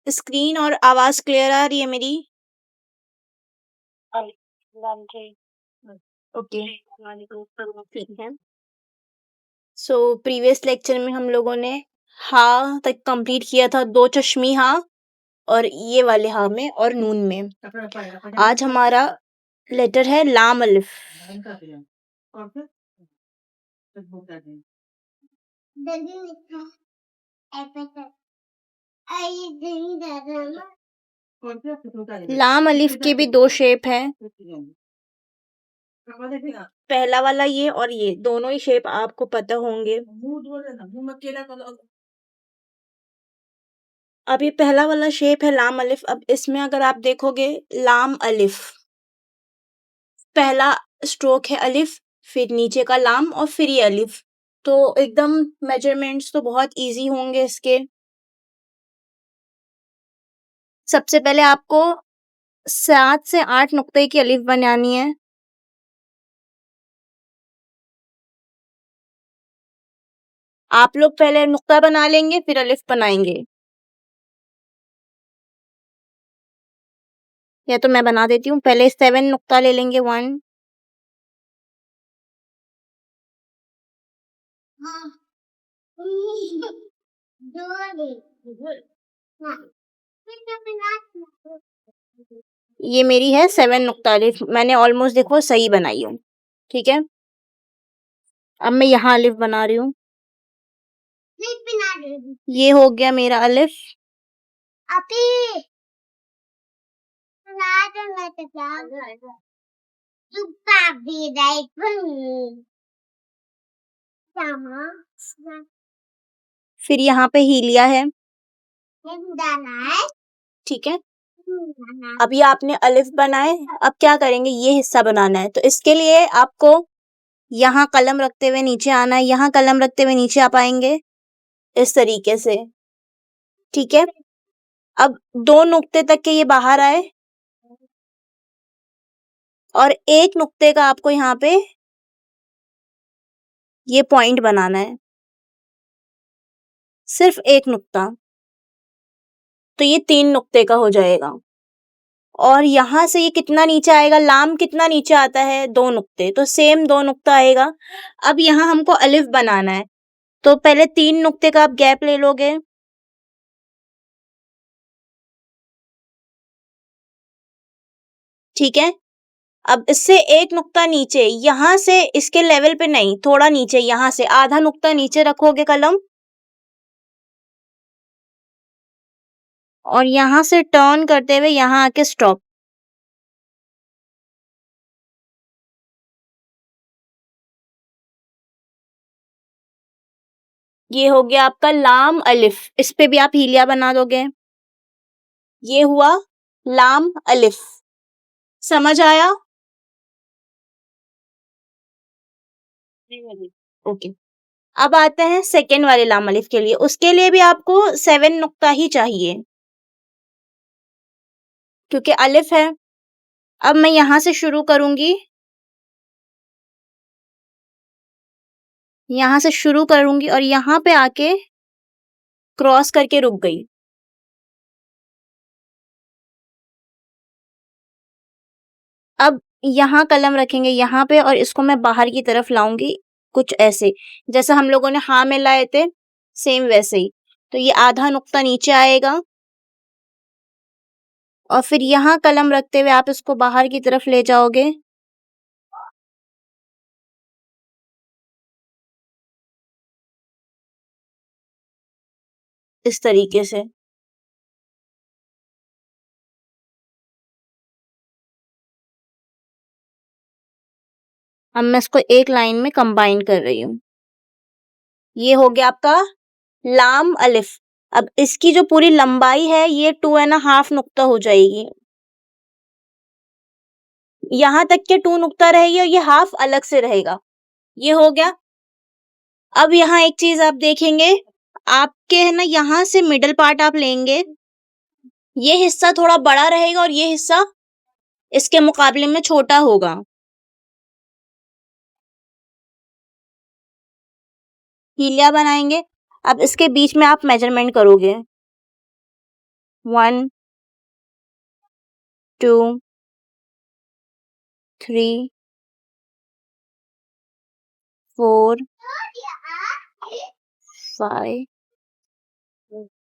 Screen और आवाज clear आ रही है मेरी? ओके, ठीक है। सो प्रीवियस लेक्चर में हम लोगों ने हा तक कंप्लीट किया था, 2 चश्मी हा और ये वाले हा में और नून में। आज हमारा लेटर है लाम अलिफ। लाम अलिफ के भी 2 शेप है। पहला वाला ये और ये दोनों ही शेप आपको पता होंगे। अब ये पहला वाला शेप है लाम अलिफ। अब इसमें अगर आप देखोगे लाम अलिफ, पहला स्ट्रोक है अलिफ, फिर नीचे का लाम और फिर ये अलिफ। तो एकदम मेजरमेंट्स तो बहुत इजी होंगे इसके। सबसे पहले आपको 7 से 8 नुक्ते की अलिफ बनानी है। आप लोग पहले नुक्ता बना लेंगे फिर अलिफ बनाएंगे, या तो मैं बना देती हूँ। पहले 7 नुक्ता ले लेंगे। 1 ये मेरी है 7 नुक्ता अलिफ। मैंने ऑलमोस्ट देखो सही बनाई हूँ, ठीक है। अब मैं यहाँ अलिफ बना रही हूँ। ये हो गया मेरा अलिफ। फिर यहाँ पे हीलिया है, ठीक है। अब ये आपने अलिफ बनाए, अब क्या करेंगे, ये हिस्सा बनाना है। तो इसके लिए आपको यहाँ कलम रखते हुए नीचे आना है, यहाँ कलम रखते हुए नीचे आ पाएंगे इस तरीके से, ठीक है। अब 2 नुक्ते तक के ये बाहर आए और 1 नुक्ते का आपको यहाँ पे ये पॉइंट बनाना है, सिर्फ 1 नुक्ता। तो ये 3 नुक्ते का हो जाएगा। और यहाँ से ये कितना नीचे आएगा, लाम कितना नीचे आता है, 2 नुक्ते, तो सेम 2 नुक्ता आएगा। अब यहाँ हमको अलिफ बनाना है, तो पहले 3 नुक्ते का आप गैप ले लोगे, ठीक है। अब इससे 1 नुक्ता नीचे, यहाँ से इसके लेवल पे नहीं, थोड़ा नीचे, यहाँ से आधा नुक्ता नीचे रखोगे कलम, और यहाँ से टर्न करते हुए यहाँ आके स्टॉप। ये हो गया आपका लाम अलिफ। इस पे भी आप हीलिया बना दोगे। ये हुआ लाम अलिफ। समझ आया? ओके। अब आते हैं सेकेंड वाले लाम अलिफ के लिए। उसके लिए भी आपको 7 नुक्ता ही चाहिए, क्योंकि अलिफ है। अब मैं यहाँ से शुरू करूंगी, यहाँ से शुरू करूंगी और यहाँ पे आके क्रॉस करके रुक गई। अब यहाँ कलम रखेंगे यहाँ पे, और इसको मैं बाहर की तरफ लाऊंगी, कुछ ऐसे जैसे हम लोगों ने हाँ में लाए थे, सेम वैसे ही। तो ये आधा नुक्ता नीचे आएगा और फिर यहाँ कलम रखते हुए आप इसको बाहर की तरफ ले जाओगे, इस तरीके से। अब मैं इसको एक लाइन में कंबाइन कर रही हूँ। ये हो गया आपका लाम अलिफ। अब इसकी जो पूरी लंबाई है ये 2.5 नुक्ता हो जाएगी। यहाँ तक के 2 नुक्ता रहेगी और ये हाफ अलग से रहेगा। ये हो गया। अब यहाँ एक चीज आप देखेंगे, आपके है ना, यहाँ से मिडल पार्ट आप लेंगे, ये हिस्सा थोड़ा बड़ा रहेगा और ये हिस्सा इसके मुकाबले में छोटा होगा। हीलिया बनाएंगे। अब इसके बीच में आप मेजरमेंट करोगे, 1 2 3 4 5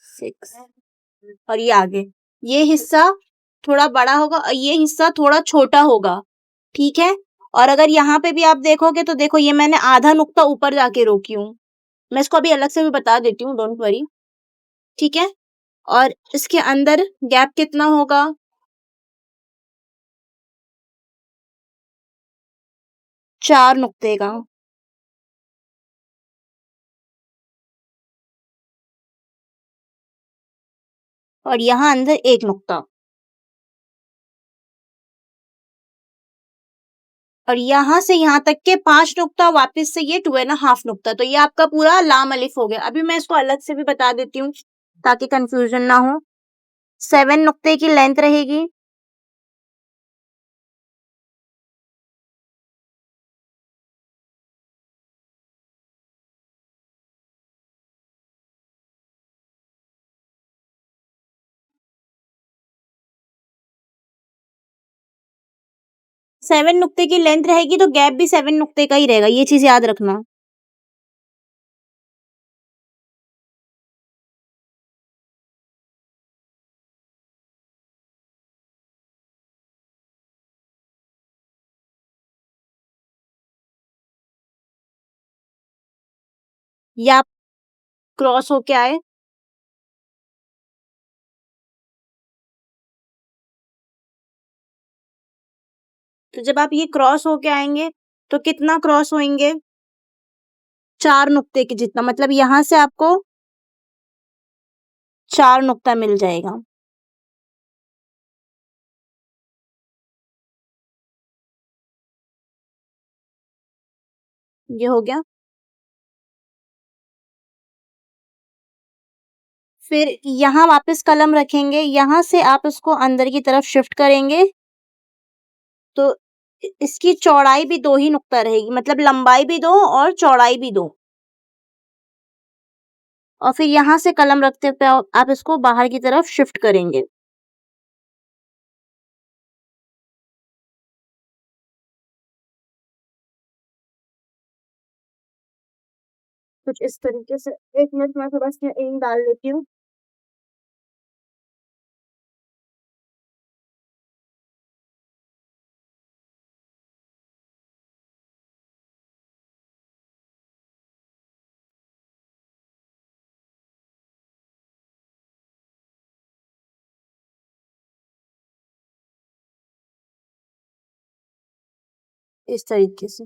6 और ये आगे। ये हिस्सा थोड़ा बड़ा होगा और ये हिस्सा थोड़ा छोटा होगा, ठीक है? और अगर यहाँ पे भी आप देखोगे तो देखो ये मैंने आधा नुक्ता ऊपर जाके रोकी हूँ। मैं इसको अभी अलग से भी बता देती हूँ, डोंट वरी, ठीक है? और इसके अंदर गैप कितना होगा? 4 नुक्ते का। और यहाँ अंदर 1 नुक्ता। और यहाँ से यहाँ तक के 5 नुक्ता, वापस से ये 2.5 नुक्ता। तो ये आपका पूरा लाम अलिफ हो गया। अभी मैं इसको अलग से भी बता देती हूँ ताकि कंफ्यूजन ना हो। 7 नुक्ते की लेंथ रहेगी। सेवन नुक्ते की लेंथ रहेगी तो गैप भी 7 नुक्ते का ही रहेगा, ये चीज याद रखना। या आप क्रॉस होके आए तो जब आप ये क्रॉस होके आएंगे तो कितना क्रॉस होंगे? 4 नुक्ते के जितना, मतलब यहाँ से आपको 4 नुक्ता मिल जाएगा। ये हो गया। फिर यहाँ वापस कलम रखेंगे, यहाँ से आप इसको अंदर की तरफ शिफ्ट करेंगे तो इसकी चौड़ाई भी 2 ही नुक्ता रहेगी, मतलब लंबाई भी 2 और चौड़ाई भी 2। और फिर यहाँ से कलम रखते पे आप इसको बाहर की तरफ शिफ्ट करेंगे। कुछ इस तरीके से। 1 मिनट में थोड़ा सा इंक डाल लेती हूँ। इस तरीके से।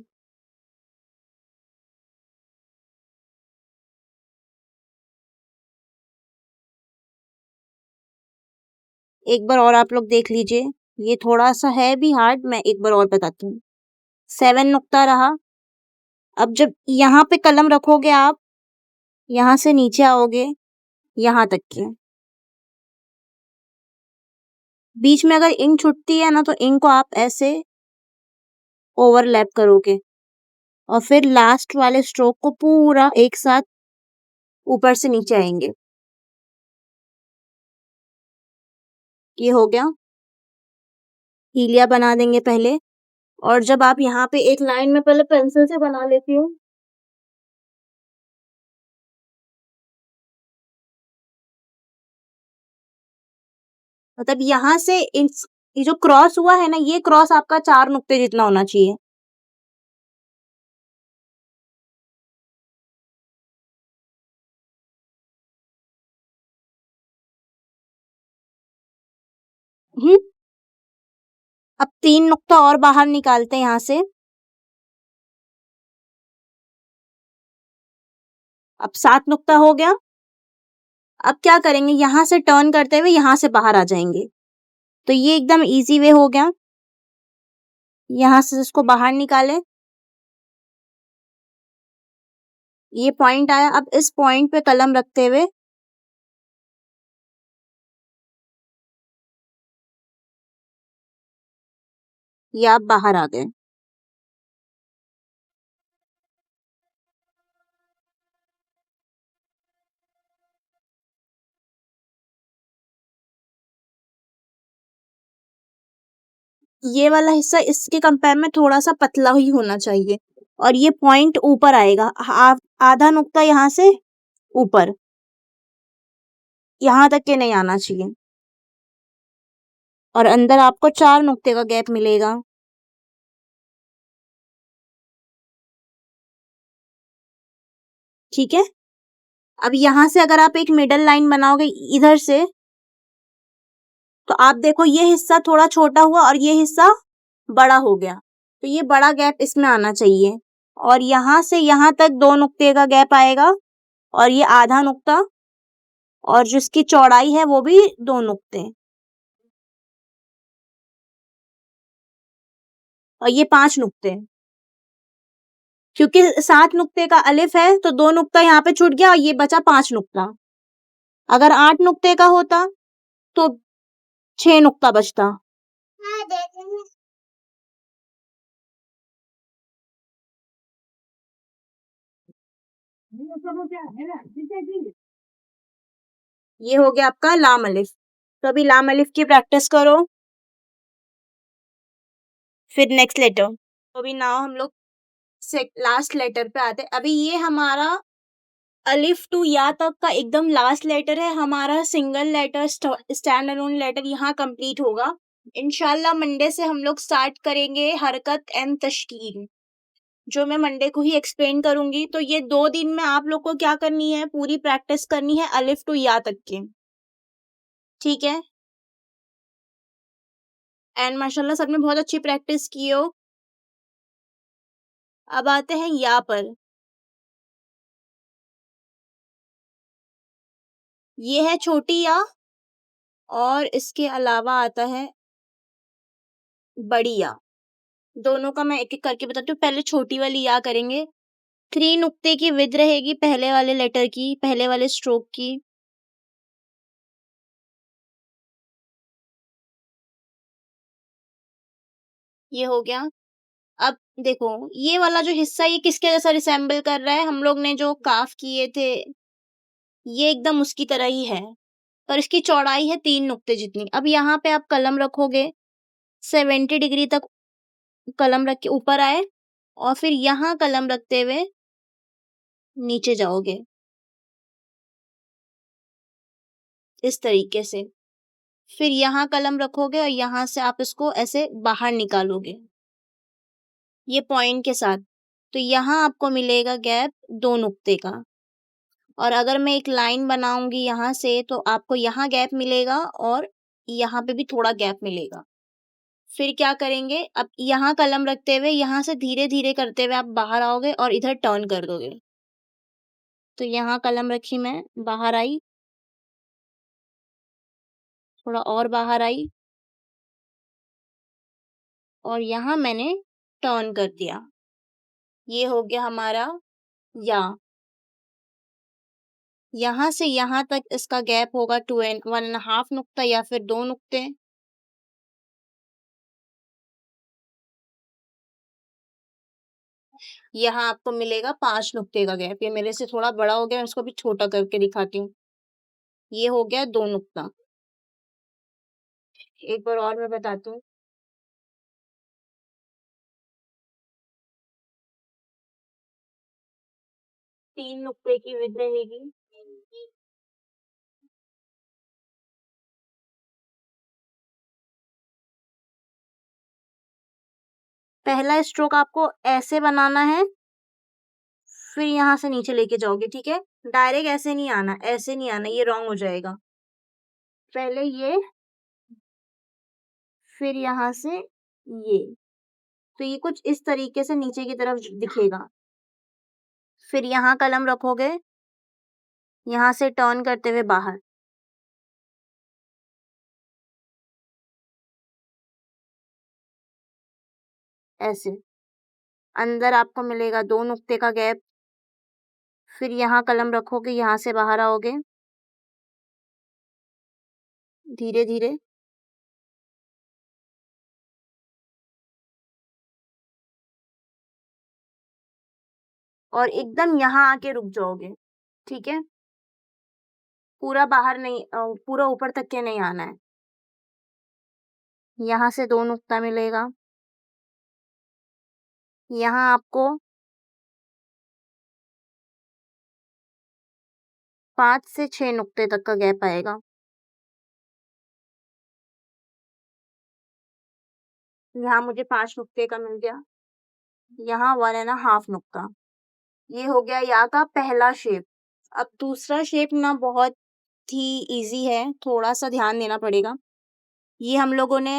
एक बार और आप लोग देख लीजिए, ये थोड़ा सा है भी हार्ड, मैं एक बार और बताती हूँ। 7 नुक्ता रहा। अब जब यहाँ पे कलम रखोगे आप, यहाँ से नीचे आओगे यहाँ तक के, बीच में अगर इंक छुटती है ना तो इंक को आप ऐसे ओवरलैप करोगे और फिर लास्ट वाले स्ट्रोक को पूरा एक साथ ऊपर से नीचे आएंगे। ये हो गया। हीलिया बना देंगे पहले। और जब आप यहाँ पे एक लाइन में पहले पेंसिल से बना लेती हूँ। मतलब यहाँ से ये जो क्रॉस हुआ है ना, ये क्रॉस आपका 4 नुक्ते जितना होना चाहिए। अब 3 नुक्ता और बाहर निकालते हैं यहाँ से। अब 7 नुक्ता हो गया। अब क्या करेंगे, यहाँ से टर्न करते हुए यहाँ से बाहर आ जाएंगे। तो ये एकदम इजी वे हो गया। यहाँ से इसको बाहर निकाले, ये पॉइंट आया। अब इस पॉइंट पे कलम रखते हुए ये आप बाहर आ गए। ये वाला हिस्सा इसके कंपेयर में थोड़ा-सा पतला ही होना चाहिए और ये पॉइंट ऊपर आएगा। आधा नुक्ता यहाँ से ऊपर, यहाँ तक के नहीं आना चाहिए और अंदर आपको 4 नुक्ते का गैप मिलेगा। ठीक है? अब यहाँ से अगर आप एक मिडल लाइन बनाओगे इधर से, तो आप देखो ये हिस्सा थोड़ा छोटा हुआ और ये हिस्सा बड़ा हो गया। तो ये बड़ा गैप इसमें आना चाहिए और यहाँ से यहाँ तक 2 नुक्ते का गैप आएगा और ये आधा नुक्ता और जिसकी चौड़ाई है वो भी 2 नुक्ते और ये 5 नुक्ते। क्योंकि 7 नुक्ते का अलिफ है तो 2 नुक्ता यहाँ पे छूट गया और ये बचा 5 नुक्ता। अगर 8 नुक्ते का होता तो 6 नुक्ता बचता। ये हो गया आपका लाम अलिफ। तो अभी लाम अलिफ की प्रैक्टिस करो, फिर नेक्स्ट लेटर। तो अभी नाउ हम लोग लास्ट लेटर पे आते हैं। अभी ये हमारा अलिफ टू या तक का एकदम लास्ट लेटर है। हमारा single letter stand alone letter यहाँ कंप्लीट होगा। इंशाल्लाह मंडे से हम लोग स्टार्ट करेंगे हरकत एंड तश्कील, जो मैं मंडे को ही एक्सप्लेन करूंगी। तो ये 2 दिन में आप लोग को क्या करनी है, पूरी प्रैक्टिस करनी है अलिफ टू या तक की। ठीक है? एंड माशाल्लाह सबने बहुत अच्छी प्रैक्टिस की हो। अब आते हैं या पर। ये है छोटी या और इसके अलावा आता है बड़ी या। दोनों का मैं एक-एक करके बताती हूँ। पहले छोटी वाली या करेंगे। 3 नुक्ते की विड्थ रहेगी पहले वाले लेटर की, पहले वाले स्ट्रोक की। ये हो गया। अब देखो ये वाला जो हिस्सा ये किसके जैसा रिसेम्बल कर रहा है, हम लोग ने जो काफ किए थे ये एकदम उसकी तरह ही है, पर इसकी चौड़ाई है 3 नुक्ते जितनी। अब यहाँ पे आप कलम रखोगे 70 डिग्री तक कलम रख के ऊपर आए और फिर यहाँ कलम रखते हुए नीचे जाओगे इस तरीके से। फिर यहाँ कलम रखोगे और यहाँ से आप इसको ऐसे बाहर निकालोगे ये पॉइंट के साथ। तो यहाँ आपको मिलेगा गैप 2 नुक्ते का और अगर मैं एक लाइन बनाऊंगी यहाँ से तो आपको यहाँ गैप मिलेगा और यहाँ पे भी थोड़ा गैप मिलेगा। फिर क्या करेंगे, अब यहाँ कलम रखते हुए यहाँ से धीरे-धीरे करते हुए आप बाहर आओगे और इधर टर्न कर दोगे। तो यहाँ कलम रखी मैं, बाहर आई, थोड़ा और बाहर आई और यहाँ मैंने टर्न कर दिया। ये हो गया हमारा या। यहाँ से यहाँ तक इसका गैप होगा 2 एंड 1.5 नुक्ता या फिर 2 नुक्ते। यहाँ आपको मिलेगा 5 नुक्ते का गैप। ये मेरे से थोड़ा बड़ा हो गया, मैं इसको भी छोटा करके दिखाती हूँ। ये हो गया 2 नुक्ता। एक बार और मैं बताती हूँ। 3 नुक्ते की विड्थ रहेगी। पहला स्ट्रोक आपको ऐसे बनाना है, फिर यहाँ से नीचे लेके जाओगे, ठीक है? डायरेक्ट ऐसे नहीं आना, ऐसे नहीं आना, ये रॉन्ग हो जाएगा। पहले ये, फिर यहाँ से ये। तो ये कुछ इस तरीके से नीचे की तरफ दिखेगा। फिर यहाँ कलम रखोगे, यहाँ से टर्न करते हुए बाहर। ऐसे। अंदर आपको मिलेगा 2 नुक्ते का गैप। फिर यहाँ कलम रखोगे, यहाँ से बाहर आओगे। धीरे-धीरे। और एकदम यहाँ आके रुक जाओगे, ठीक है? पूरा बाहर नहीं पूरा ऊपर तक के नहीं आना है। यहाँ से 2 नुक्ता मिलेगा। यहाँ आपको 5 से 6 नुक्ते तक का गैप आएगा। यहाँ मुझे 5 नुक्ते का मिल गया। यहाँ 1.5 नुक्ता। ये हो गया या का पहला शेप। अब दूसरा शेप ना बहुत ही ईज़ी है, थोड़ा-सा ध्यान देना पड़ेगा। ये हम लोगों ने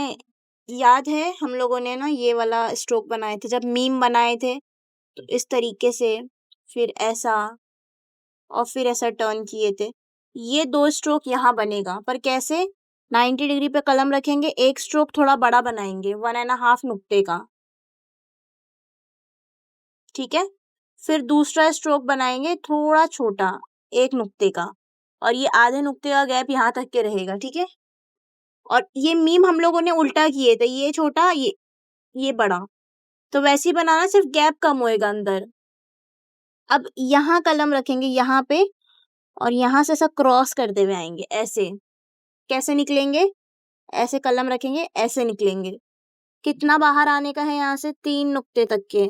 याद है हम लोगों ने ना ये वाला स्ट्रोक बनाए थे जब मीम बनाए थे, तो इस तरीके से, फिर ऐसा और फिर ऐसा टर्न किए थे। ये 2 स्ट्रोक यहाँ बनेगा, पर कैसे? 90 डिग्री पे कलम रखेंगे, एक स्ट्रोक थोड़ा बड़ा बनाएँगे 1.5 नुक्ते का। ठीक है? फिर दूसरा स्ट्रोक बनाएँगे थोड़ा छोटा, 1 नुक्ते का, और ये आधे नुक्ते का गैप यहाँ तक के रहेगा, ठीक है? और ये मीम हम लोगों ने उल्टा किए थे, ये छोटा, ये बड़ा। तो वैसे ही बनाना, सिर्फ गैप कम होएगा अंदर। अब यहाँ कलम रखेंगे यहाँ पे, और यहाँ से ऐसा क्रॉस करते हुए आएँगे, ऐसे। कैसे निकलेंगे? ऐसे कलम रखेंगे, ऐसे निकलेंगे। कितना बाहर आने का है यहाँ से? 3 नुक्ते तक के।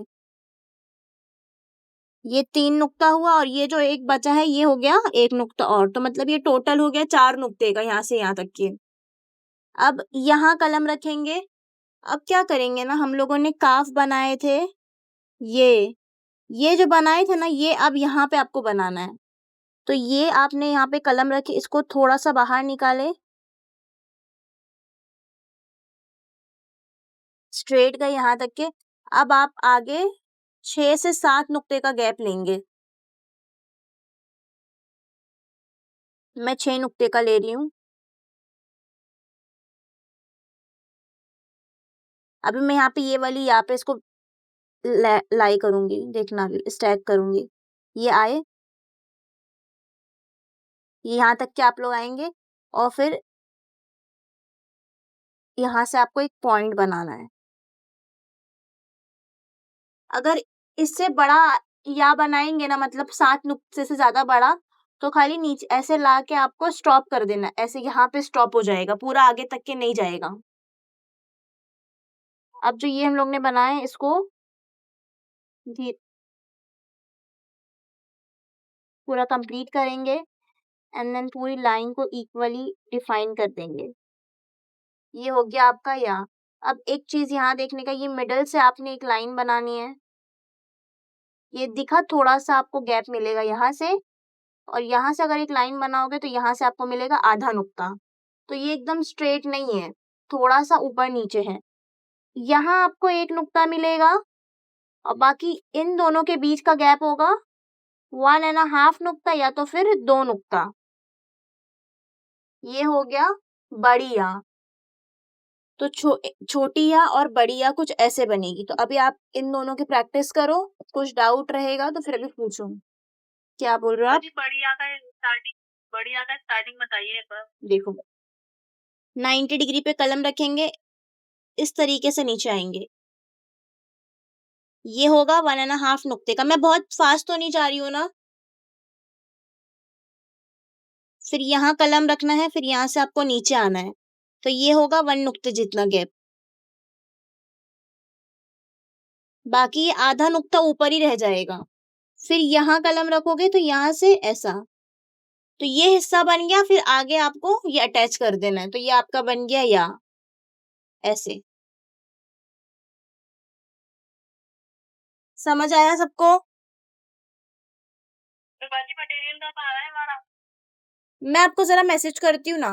ये 3 नुक्ता हुआ, और ये जो एक बचा है ये हो गया 1 नुक्ता और, तो मतलब ये टोटल हो गया 4 नुक्ते का यहाँ से यहाँ तक के। अब यहाँ कलम रखेंगे। अब क्या करेंगे ना, हम लोगों ने काफ बनाए थे, ये जो बनाए थे ना, ये अब यहाँ पे आपको बनाना है। तो ये आपने यहाँ पे कलम रखी, इसको थोड़ा-सा बाहर निकाले, स्ट्रेट गए यहाँ तक के। अब आप आगे 6 से 7 नुक्ते का गैप लेंगे। मैं 6 नुक्ते का ले रही हूँ। अभी मैं यहाँ पे ये वाली, यहाँ पे इसको लाई करूँगी, देखना अभी स्टैक करूँगी। ये आए, यहाँ तक के आप लोग आएँगे, और फिर यहाँ से आपको एक पॉइंट बनाना है। अगर इससे बड़ा या बनाएँगे ना, मतलब 7 नुक्ते से ज़्यादा बड़ा, तो खाली नीचे ऐसे ला के आपको स्टॉप कर देना है। ऐसे यहाँ पे स्टॉप हो जाएगा, पूरा आगे तक के नहीं जाएगा। अब जो ये हम लोग ने बनाया है, इसको धी पूरा कंप्लीट करेंगे, एंड देन पूरी लाइन को इक्वली डिफाइन कर देंगे। ये हो गया आपका या। अब एक चीज़ यहाँ देखने का, ये मिडल से आपने एक लाइन बनानी है। ये दिखा, थोड़ा-सा आपको गैप मिलेगा यहाँ से, और यहाँ से अगर एक लाइन बनाओगे तो यहाँ से आपको मिलेगा आधा नुक्ता। तो ये एकदम स्ट्रेट नहीं है, थोड़ा-सा ऊपर-नीचे है। यहाँ आपको 1 नुक्ता मिलेगा, और बाकी इन दोनों के बीच का गैप होगा 1.5 नुक्ता या तो फिर 2 नुक्ता। ये हो गया बड़ी या। तो छोटी या और बड़ी या कुछ ऐसे बनेगी। तो अभी आप इन दोनों की प्रैक्टिस करो, कुछ डाउट रहेगा तो फिर अभी पूछो। क्या बोल रहे हो आप? बड़ी या का स्टार्टिंग बताइए एक बार। देखो, 90 डिग्री पे कलम रखेंगे, इस तरीके से नीचे आएँगे। ये होगा 1.5 नुक्ते का। मैं बहुत फास्ट तो नहीं जा रही हूँ ना? फिर यहाँ कलम रखना है, फिर यहाँ से आपको नीचे आना है। तो ये होगा 1 नुक्ते जितना गैप। बाकी ये आधा नुक्ता ऊपर ही रह जाएगा। फिर यहाँ कलम रखोगे तो यहाँ से ऐसा। तो ये हिस्सा बन गया, फिर आगे आपको ये अटैच कर देना है। तो ये आपका बन गया या, ऐसे। समझ आया सबको? मटेरियल कब आ रहा है हमारा? मैं आपको ज़रा मैसेज करती हूँ ना।